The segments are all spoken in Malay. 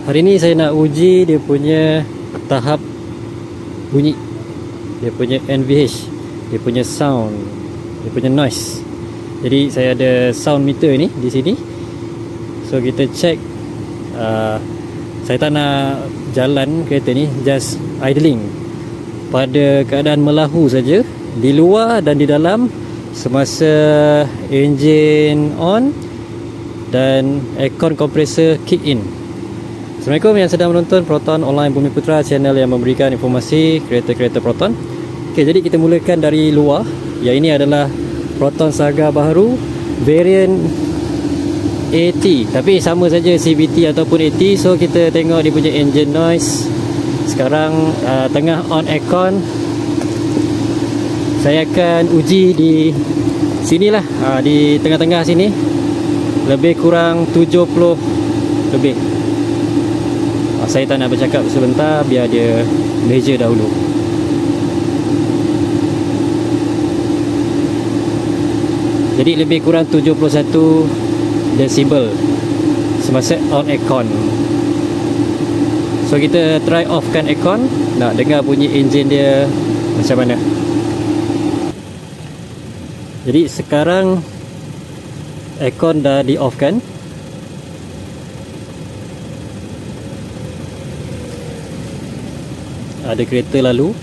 Hari ni saya nak uji dia punya tahap bunyi, dia punya NVH, dia punya sound, dia punya noise. Jadi saya ada sound meter ni di sini. So kita check. Saya tak nak jalan kereta ni, just idling pada keadaan melahu saja, di luar dan di dalam, semasa engine on dan aircon compressor kick in. Assalamualaikum yang sedang menonton Proton Online Bumi Putra, channel yang memberikan informasi kereta-kereta Proton. Okey, jadi kita mulakan dari luar. Yang ini adalah Proton Saga baharu variant AT, tapi sama saja CVT ataupun AT. So kita tengok dia punya engine noise. Sekarang tengah on aircon. Saya akan uji di sinilah, di tengah-tengah sini. Lebih kurang 70 lebih. Saya tak nak bercakap sebentar, biar dia measure dahulu. Jadi lebih kurang 71 decibel semasa on aircon. So kita try offkan aircon, nak dengar bunyi enjin dia macam mana. Jadi sekarang aircon dah di offkan. Ada kereta lalu.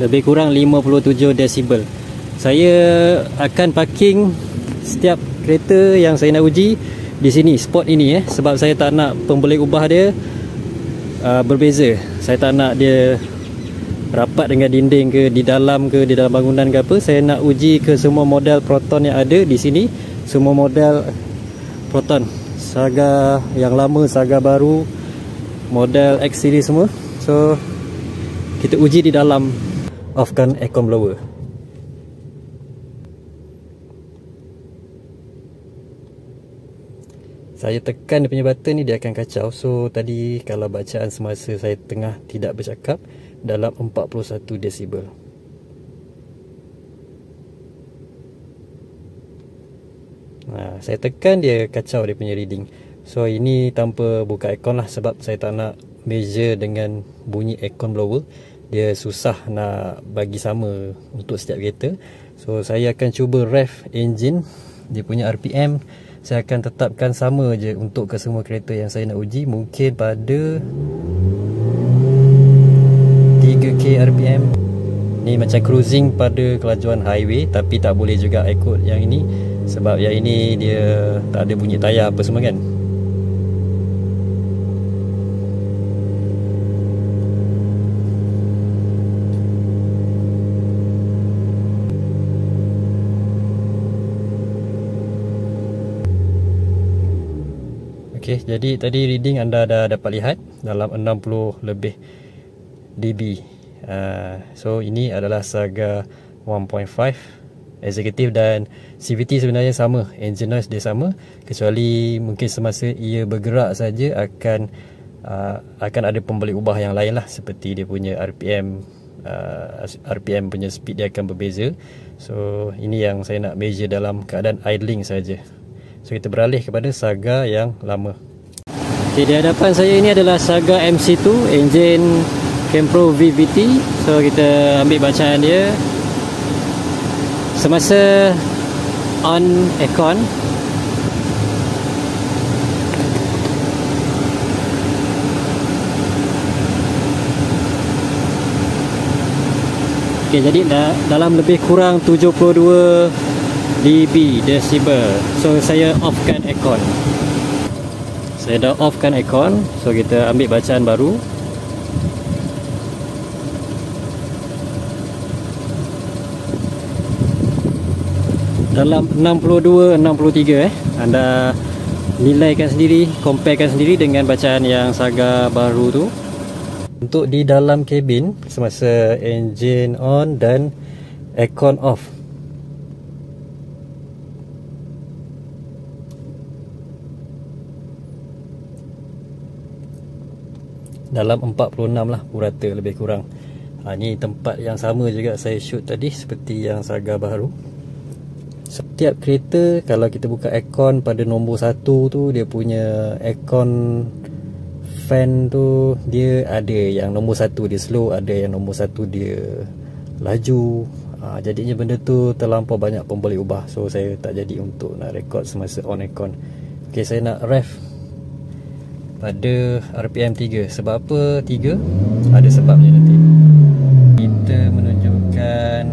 Lebih kurang 57 desibel. Saya akan parking setiap kereta yang saya nak uji di sini, spot ini sebab saya tak nak pembeli ubah dia berbeza. Saya tak nak dia rapat dengan dinding ke, di dalam bangunan ke apa. Saya nak uji ke semua model Proton yang ada di sini. Semua model Proton, Saga yang lama, Saga baru, model X series semua. So kita uji di dalam. Offkan aircon blower. Saya tekan dia punya button ni, dia akan kacau. So tadi kalau bacaan semasa saya tengah tidak bercakap, dalam 41 desibel. Saya tekan, dia kacau dia punya reading. So ini tanpa buka aircon lah, sebab saya tak nak measure dengan bunyi aircon blower. Dia susah nak bagi sama untuk setiap kereta. So saya akan cuba rev engine, dia punya RPM saya akan tetapkan sama je untuk ke semua kereta yang saya nak uji. Mungkin pada 3k RPM. Ni macam cruising pada kelajuan highway, tapi tak boleh juga ikut yang ini, sebab yang ini dia tak ada bunyi tayar apa semua kan. Okay, jadi tadi reading anda dah dapat lihat dalam 60 lebih dB. So ini adalah Saga 1.5 Executive dan CVT sebenarnya sama, engine noise dia sama, kecuali mungkin semasa ia bergerak saja akan ada pembalik ubah yang lain lah, seperti dia punya RPM punya speed dia akan berbeza. So ini yang saya nak measure dalam keadaan idling saja. So kita beralih kepada Saga yang lama. Okay, di hadapan saya ini adalah Saga MC2 engine Kempro VVT. So kita ambil bacaan dia semasa on aircon. Okay, jadi dalam lebih kurang 72 dB decibel. So saya offkan aircon. Saya dah offkan aircon. So kita ambil bacaan baru. Dalam 62, 63 anda nilaikan sendiri, comparekan sendiri dengan bacaan yang Saga baru tu. Untuk di dalam kabin semasa engine on dan aircon off, dalam 46 lah purata lebih kurang. Ni tempat yang sama juga saya shoot tadi seperti yang Saga baru. Setiap kereta kalau kita buka aircon pada nombor 1 tu, dia punya aircon fan tu dia ada yang nombor 1 dia slow, ada yang nombor 1 dia laju. Jadinya benda tu terlampau banyak pun boleh ubah. So saya tak jadi untuk nak record semasa on aircon. Ok, saya nak ref pada RPM 3. Sebab apa 3? Ada sebabnya nanti. Kita menunjukkan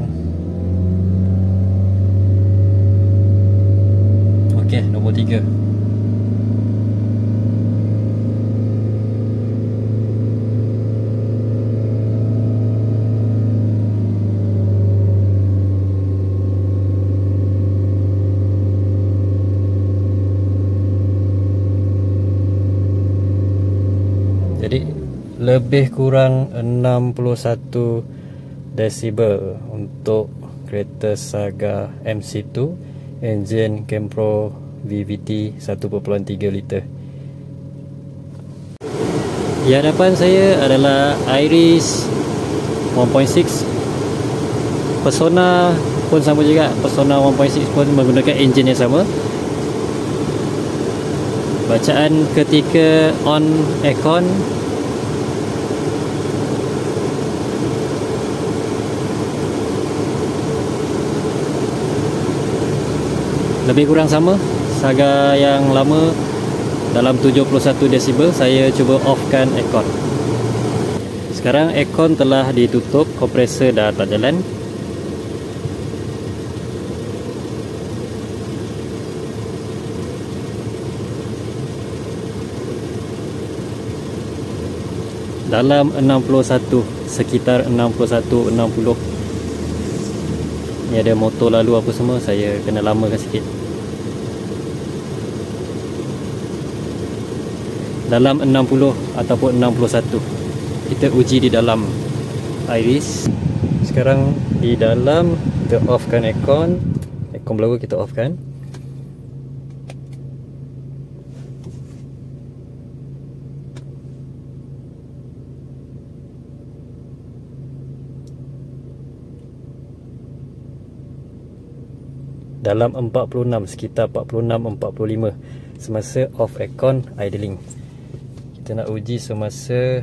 ok, nombor 3. Jadi lebih kurang 61 desibel untuk kereta Saga MC2 enjin Campro VVT 1.3 liter. Di hadapan saya adalah Iris 1.6. Persona pun sama juga. Persona 1.6 pun menggunakan enjin yang sama. Bacaan ketika on aircon lebih kurang sama. Saga yang lama dalam 71 desibel. Saya cuba offkan aircon. Sekarang aircon telah ditutup, kompresor dah tak jalan. Dalam 61, sekitar 61, 60. Ni ada motor lalu apa semua, saya kena lamakan sikit. Dalam 60 ataupun 61. Kita uji di dalam Iris. Sekarang di dalam kita offkan aircon. Aircon belakang kita offkan. Dalam 46, sekitar 46-45 semasa off aircon idling. Kita nak uji semasa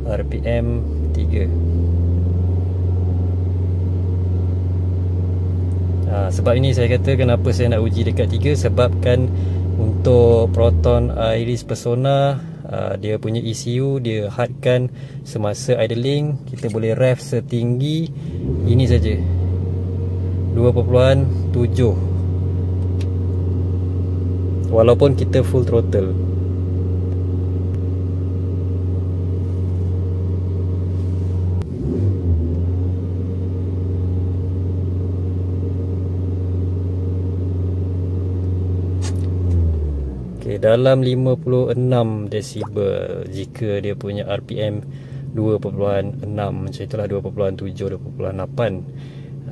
RPM 3. Sebab ini saya kata kenapa saya nak uji dekat 3. Sebabkan untuk Proton Iris Persona, dia punya ECU dia hardkan semasa idling. Kita boleh ref setinggi ini saja, 2.7, walaupun kita full throttle. Okay, dalam 56 desibel jika dia punya RPM 2.6, macam itulah, 2.7, 2.8.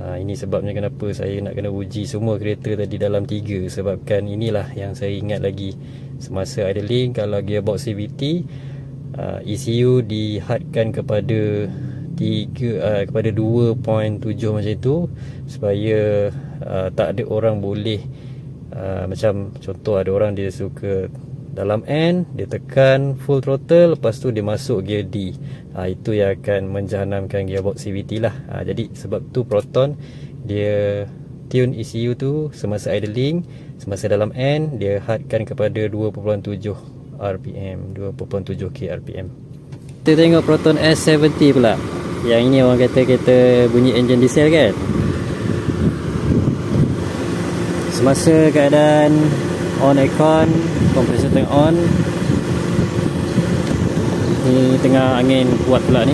Ini sebabnya kenapa saya nak kena uji semua kereta tadi dalam 3. Sebabkan inilah yang saya ingat lagi semasa idling. Kalau gearbox CVT, ECU dihadkan kepada 2.7 macam itu, supaya tak ada orang boleh macam contoh, ada orang dia suka dalam N, dia tekan full throttle, lepas tu dia masuk gear D. Itu yang akan menjahanamkan gearbox CVT lah. Jadi sebab tu Proton dia tune ECU tu semasa idling, semasa dalam N dia hardkan kepada 2.7 RPM, 2.7k RPM. Kita tengok Proton S70 pula. Yang ini orang kata kereta bunyi enjin diesel kan. Semasa keadaan on aircon, kompresor tengah on. Ni tengah angin kuat pula ni.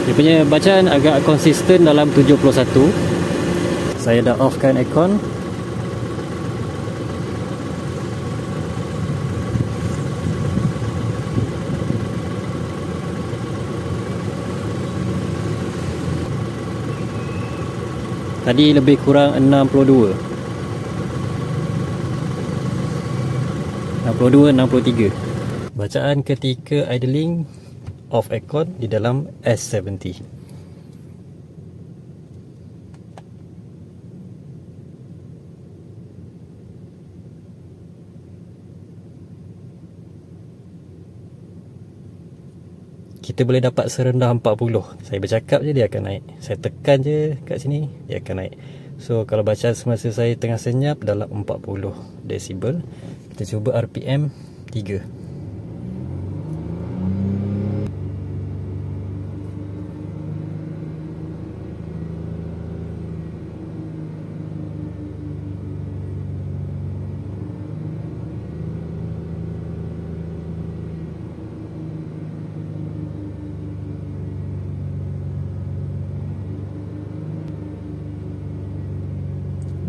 Dia punya bacaan agak konsisten dalam 71. Saya dah offkan aircon. Tadi lebih kurang 62, 63. Bacaan ketika idling off aircon di dalam S70. Kita boleh dapat serendah 40. Saya bercakap je dia akan naik. Saya tekan je kat sini, dia akan naik. So kalau bacaan semasa saya tengah senyap dalam 40 desibel. Kita cuba RPM 3.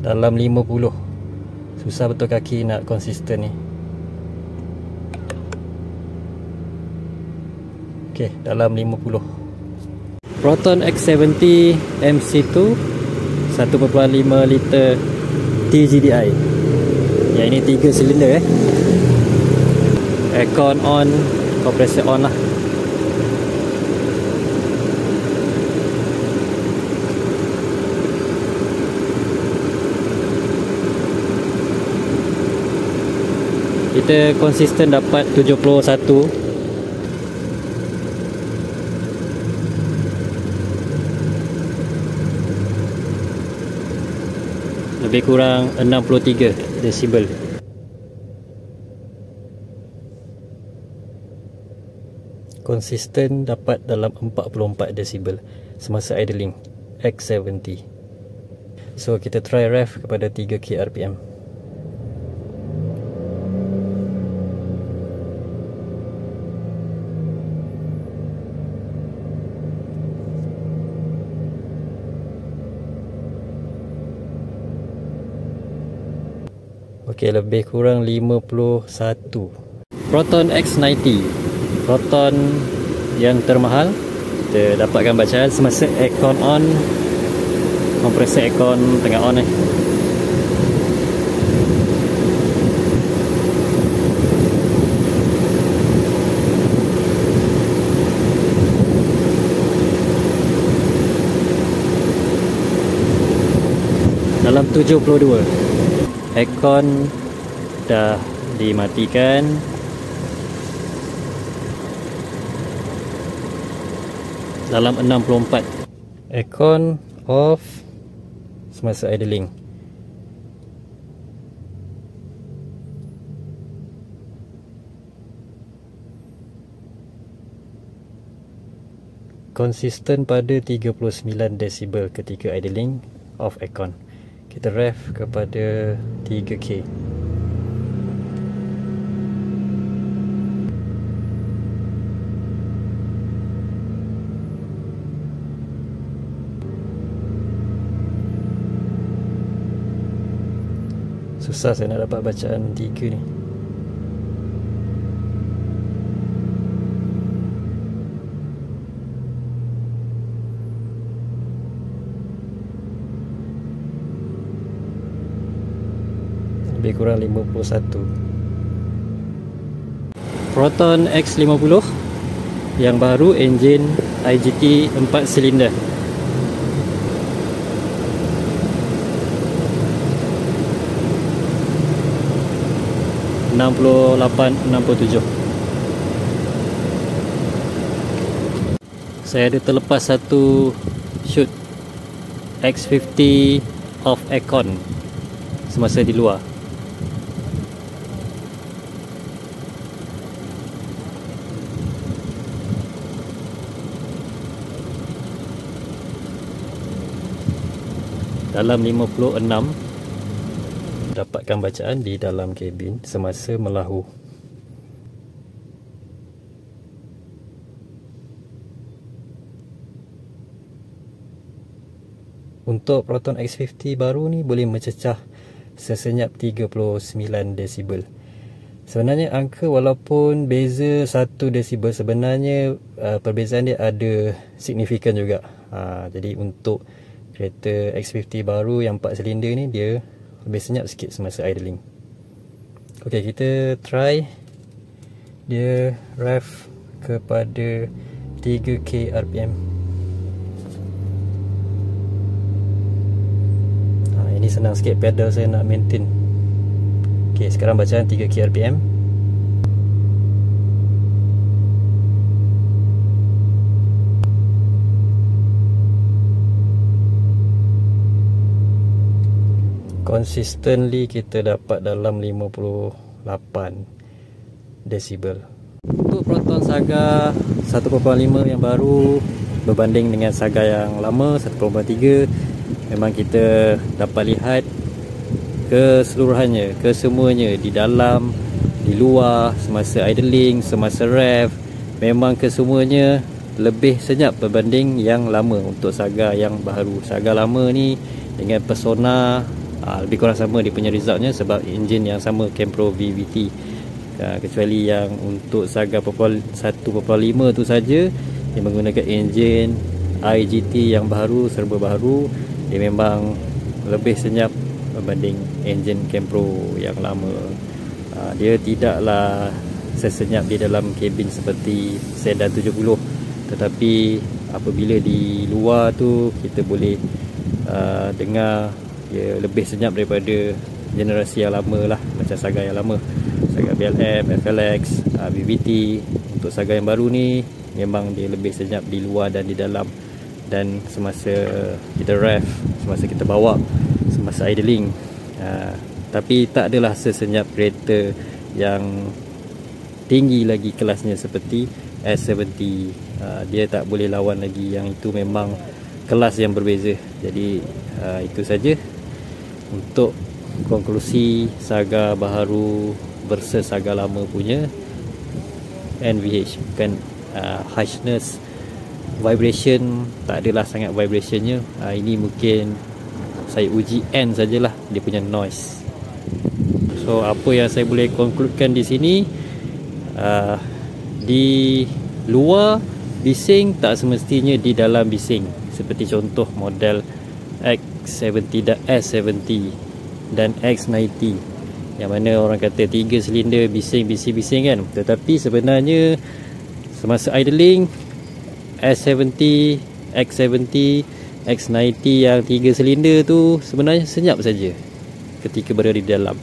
Dalam 50. Susah betul kaki nak konsisten ni. Okey, dalam 50. Proton X70 MC2 1.5 liter TGDI. Yang ini 3 silinder Aircon on, kompresor on lah. Kita konsisten dapat 71. Lebih kurang 63 desibel. Konsisten dapat dalam 44 desibel semasa idling X70. So kita try ref kepada 3k RPM. Okey, lebih kurang 51. Proton X90, proton yang termahal. Kita dapatkan bacaan semasa aircon on, kompresor aircon tengah on dalam 72. Aircon dah dimatikan. Dalam 64. Aircon off semasa idling. Konsisten pada 39 desibel ketika idling off aircon. Kita ref kepada 3k. Susah saya nak dapat bacaan 3 ni. Lebih kurang 51. Proton X50 yang baru, enjin IGT 4 silinder. (68-67). Saya ada terlepas satu shoot X50 off aircon semasa di luar. Dalam 56. Dapatkan bacaan di dalam kabin semasa melahu. Untuk Proton X50 baru ni boleh mencecah sesenyap 39 desibel. Sebenarnya angka walaupun beza 1 desibel, sebenarnya perbezaan dia ada signifikan juga. Jadi untuk kereta X50 baru yang 4 silinder ni dia lebih senyap sikit semasa idling. Ok, kita try dia rev kepada 3k rpm. Ini senang sikit pedal saya nak maintain. Ok, sekarang bacaan 3k rpm. Consistently kita dapat dalam 58 decibel. Untuk Proton Saga 1.5 yang baru berbanding dengan Saga yang lama 1.3, memang kita dapat lihat keseluruhannya, kesemuanya, di dalam, di luar, semasa idling, semasa rev, memang kesemuanya lebih senyap berbanding yang lama untuk Saga yang baru. Saga lama ni dengan Persona lebih kurang sama dia punya resultnya sebab enjin yang sama, Campro VVT. Kecuali yang untuk Saga 1.5 tu saja dia menggunakan enjin IGT yang baru, serba baru, dia memang lebih senyap berbanding enjin Campro yang lama. Dia tidaklah sesenyap di dalam kabin seperti sedan 70, tetapi apabila di luar tu kita boleh dengar dia lebih senyap daripada generasi yang lama lah, macam Saga yang lama, Saga BLM, FLX, VVT. Untuk Saga yang baru ni memang dia lebih senyap di luar dan di dalam, dan semasa kita rev, semasa kita bawa, semasa idling. Tapi tak adalah sesenyap kereta yang tinggi lagi kelasnya seperti S70. Dia tak boleh lawan lagi, yang itu memang kelas yang berbeza. Jadi itu saja untuk konklusi Saga baru versus Saga lama punya NVH. Bukan harshness, vibration tak adalah sangat vibrationnya. Ini mungkin saya uji N sajalah dia punya noise. So apa yang saya boleh konkludkan di sini, di luar bising tak semestinya di dalam bising. Seperti contoh model X70 dan S70 dan X90, yang mana orang kata 3 silinder bising kan, tetapi sebenarnya semasa idling S70, X70, X90 yang 3 silinder tu sebenarnya senyap saja ketika berada di dalam.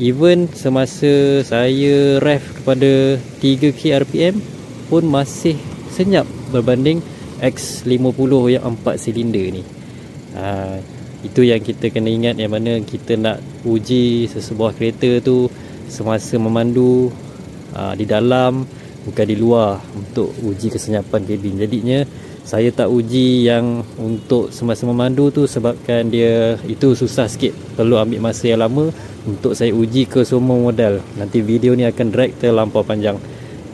Even semasa saya rev kepada 3k rpm pun masih senyap berbanding X50 yang 4 silinder ni. Itu yang kita kena ingat, yang mana kita nak uji sesebuah kereta tu semasa memandu di dalam, bukan di luar, untuk uji kesenyapan kabin. Jadinya saya tak uji yang untuk semasa memandu tu sebabkan dia itu susah sikit, perlu ambil masa yang lama untuk saya uji ke semua model. Nanti video ni akan drag terlampau panjang.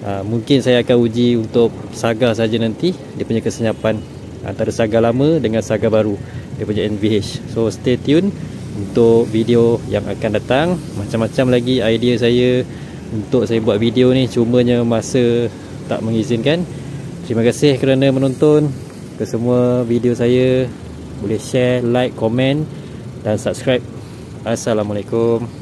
Mungkin saya akan uji untuk Saga saja nanti, dia punya kesenyapan antara Saga lama dengan Saga baru, dia punya NVH. So stay tune untuk video yang akan datang. Macam-macam lagi idea saya untuk saya buat video ni, cumanya masa tak mengizinkan. Terima kasih kerana menonton. Ke semua video saya boleh share, like, komen dan subscribe. Assalamualaikum.